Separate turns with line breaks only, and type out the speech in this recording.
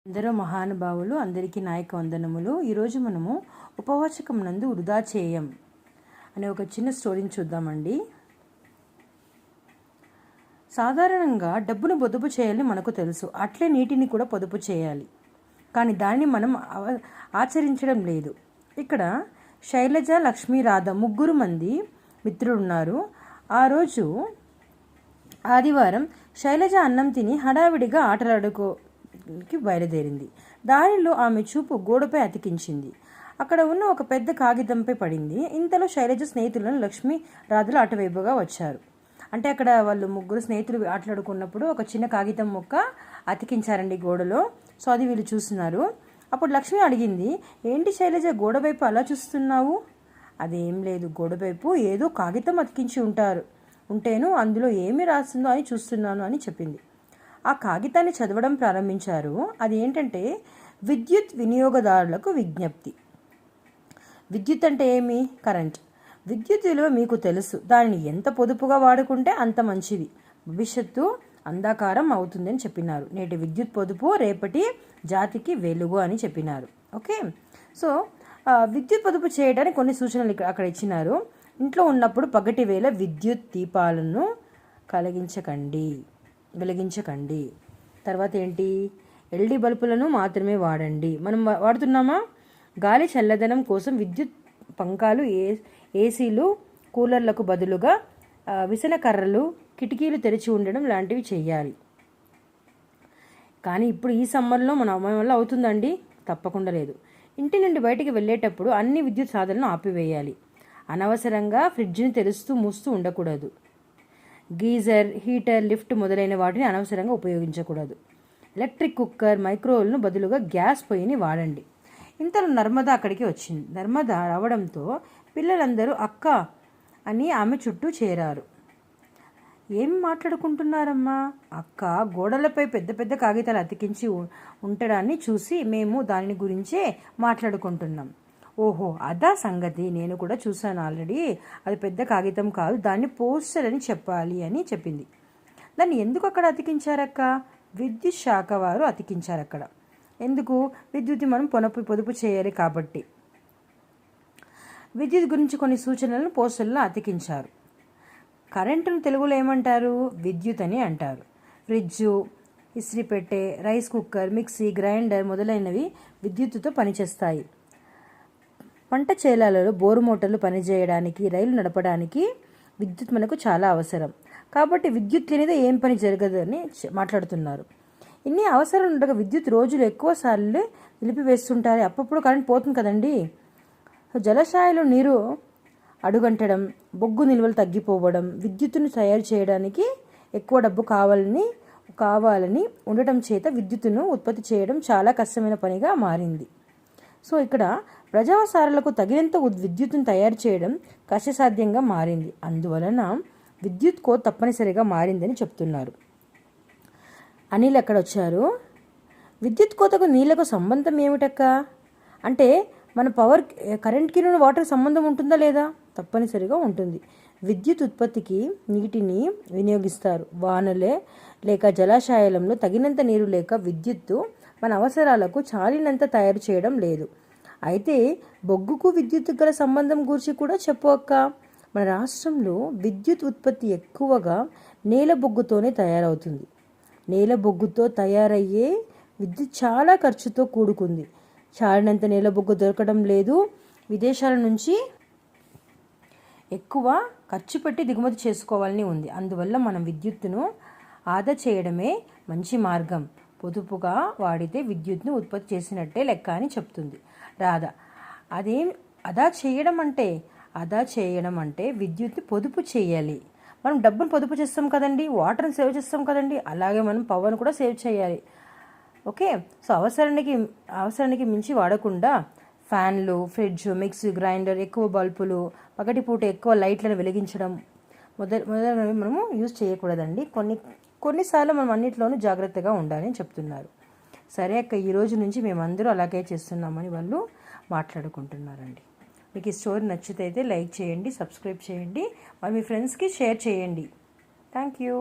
ఎందరో మహానుభావులు అందరికీ నాయక వందనములు. ఈరోజు మనము ఉపవాచకం నందు వృధా చేయం అనే ఒక చిన్న స్టోరీని చూద్దామండి. సాధారణంగా డబ్బును పొదుపు చేయాలని మనకు తెలుసు, అట్లే నీటిని కూడా పొదుపు చేయాలి. కానీ దాన్ని మనం ఆచరించడం లేదు. ఇక్కడ శైలజ, లక్ష్మి, రాధ ముగ్గురు మంది మిత్రులు ఉన్నారు. ఆ రోజు ఆదివారం శైలజ అన్నం తిని హడావిడిగా ఆటలాడుకోకి బయలుదేరింది. దారిలో ఆమె చూపు గోడపై అతికించింది. అక్కడ ఉన్న ఒక పెద్ద కాగితంపై పడింది. ఇంతలో శైలజ స్నేహితులను లక్ష్మి, రాధలు అటువైపుగా వచ్చారు. అంటే అక్కడ వాళ్ళు ముగ్గురు స్నేహితులు ఆటలాడుకున్నప్పుడు ఒక చిన్న కాగితం ముక్క అతికించారండి గోడలో. సో అది వీళ్ళు చూస్తున్నారు. అప్పుడు లక్ష్మి అడిగింది, ఏంటి శైలజ గోడ వైపు అలా చూస్తున్నావు? అదేం లేదు, గోడవైపు ఏదో కాగితం అతికించి ఉంటేను అందులో ఏమి రాస్తుందో అని చూస్తున్నాను అని చెప్పింది. ఆ కాగితాన్ని చదవడం ప్రారంభించారు. అది ఏంటంటే, విద్యుత్ వినియోగదారులకు విజ్ఞప్తి. విద్యుత్ అంటే ఏమి? కరెంట్. విద్యుత్ విలువ మీకు తెలుసు, దానిని ఎంత పొదుపుగా వాడుకుంటే అంత మంచిది. భవిష్యత్తు అంధకారం అవుతుందని చెప్పినారు. నేటి విద్యుత్ పొదుపు రేపటి జాతికి వెలుగు అని చెప్పినారు. ఓకే, సో విద్యుత్ పొదుపు చేయడానికి కొన్ని సూచనలు అక్కడ ఇచ్చినారు. ఇంట్లో ఉన్నప్పుడు పగటి వేళ విద్యుత్ దీపాలను వెలిగించకండి. తర్వాత ఏంటి? ఎల్ఈడి బల్బులను మాత్రమే వాడండి. మనం వాడుతున్నామా? గాలి చల్లదనం కోసం విద్యుత్ పంకాలు, ఏసీలు, కూలర్లకు బదులుగా విసనకర్రలు, కిటికీలు తెరిచి ఉండడం లాంటివి చేయాలి. కానీ ఇప్పుడు ఈ సమ్మర్లో మన వల్ల అవుతుందండి? తప్పకుండా లేదు. ఇంటి నుండి బయటికి వెళ్ళేటప్పుడు అన్ని విద్యుత్ సాధనలను ఆపివేయాలి. అనవసరంగా ఫ్రిడ్జ్ని తెరుస్తూ మూస్తూ ఉండకూడదు. గీజర్, హీటర్, లిఫ్ట్ మొదలైన వాటిని అనవసరంగా ఉపయోగించకూడదు. ఎలక్ట్రిక్ కుక్కర్, మైక్రోవేవ్ను బదులుగా గ్యాస్ పొయ్యిని వాడండి. ఇంతలో నర్మద అక్కడికి వచ్చింది. నర్మద రావడంతో పిల్లలందరూ అక్క అని ఆమె చుట్టూ చేరారు. ఏమి మాట్లాడుకుంటున్నారమ్మా? అక్క గోడలపై పెద్ద పెద్ద కాగితాలు అతికించి ఉండడాన్ని చూసి మేము దాని గురించే మాట్లాడుకుంటున్నాం. ఓహో, అదా సంగతి, నేను కూడా చూశాను ఆల్రెడీ. అది పెద్ద కాగితం కాదు, దాన్ని పోస్టర్ అని చెప్పాలి అని చెప్పింది. దాన్ని ఎందుకు అక్కడ అతికించారక్క? విద్యుత్ శాఖ వారు అతికించారు అక్కడ. ఎందుకు? విద్యుత్ మనం పొదుపు చేయాలి కాబట్టి. విద్యుత్ గురించి కొన్ని సూచనలను పోస్టర్లను అతికించారు. కరెంటును తెలుగులో ఏమంటారు? విద్యుత్ అని అంటారు. ఫ్రిడ్జు, ఇస్త్రీ పెట్టె, రైస్ కుక్కర్, మిక్సీ, గ్రైండర్ మొదలైనవి విద్యుత్తుతో పనిచేస్తాయి. పంట చేలాలలో బోరు మోటార్లు పనిచేయడానికి, రైలు నడపడానికి విద్యుత్ మనకు చాలా అవసరం. కాబట్టి విద్యుత్ లేనిదే ఏం పని జరగదని మాట్లాడుతున్నారు. ఇన్ని అవసరాలు ఉండగా విద్యుత్ రోజులు ఎక్కువ సార్లు నిలిపివేస్తుంటారు. అప్పుడప్పుడు కరెంట్ పోతుంది కదండి. జలాశయాలు నీరు అడుగంటడం, బొగ్గు నిల్వలు తగ్గిపోవడం, విద్యుత్తును తయారు చేయడానికి ఎక్కువ డబ్బు కావాలని ఉండటం చేత విద్యుత్తును ఉత్పత్తి చేయడం చాలా కష్టమైన పనిగా మారింది. సో ఇక్కడ ప్రజావసరాలకు తగినంత విద్యుత్తును తయారు చేయడం కష్టసాధ్యంగా మారింది. అందువలన విద్యుత్ కోత తప్పనిసరిగా మారిందని చెప్తున్నారు. అనిల్ అక్కడ వచ్చారు. విద్యుత్ కోతకు నీళ్లకు సంబంధం ఏమిటక్క? అంటే మన కరెంట్కి వాటర్ సంబంధం ఉంటుందా లేదా? తప్పనిసరిగా ఉంటుంది. విద్యుత్ ఉత్పత్తికి నీటిని వినియోగిస్తారు. వానలే లేక జలాశయాలలో తగినంత నీరు లేక విద్యుత్తు మన అవసరాలకు చాలినంత తయారు చేయడం లేదు. అయితే బొగ్గుకు విద్యుత్ గల సంబంధం గురించి కూడా చెప్పక్క. మన రాష్ట్రంలో విద్యుత్ ఉత్పత్తి ఎక్కువగా నేల బొగ్గుతోనే తయారవుతుంది. నేల బొగ్గుతో తయారయ్యే విద్యుత్ చాలా ఖర్చుతో కూడుకుంది. చాలినంత నేల బొగ్గు దొరకడం లేదు. విదేశాల నుంచి ఎక్కువ ఖర్చు పెట్టి దిగుమతి చేసుకోవాలని ఉంది. అందువల్ల మనం విద్యుత్తును ఆదా చేయడమే మంచి మార్గం. పొదుపుగా వాడితే విద్యుత్ను ఉత్పత్తి చేసినట్టే లెక్క అని చెప్తుంది రాధ. అదా చేయడం అంటే విద్యుత్ని పొదుపు చేయాలి. మనం డబ్బును పొదుపు చేస్తాం కదండి, వాటర్ని సేవ్ చేస్తాం కదండి, అలాగే మనం పవర్ని కూడా సేవ్ చేయాలి. ఓకే, సో అవసరానికి మించి వాడకుండా ఫ్యాన్లు, ఫ్రిడ్జ్, మిక్సీ, గ్రైండర్, ఎక్కువ బల్బులు, పగటిపూట ఎక్కువ లైట్లను వెలిగించడం మొదలైనవి మనము యూజ్ చేయకూడదండి. కొన్నిసార్లు మనం అన్నింటిలోనూ జాగ్రత్తగా ఉండాలి అని చెప్తున్నారు. సరే అక్క, ఈ రోజు నుంచి మేమందరూ అలాగే చేస్తున్నామని వాళ్ళు మాట్లాడుకుంటున్నారండి. మీకు ఈ స్టోరీ నచ్చితే లైక్ చేయండి, సబ్స్క్రైబ్ చేయండి, మరి మీ ఫ్రెండ్స్కి షేర్ చేయండి. Thank you.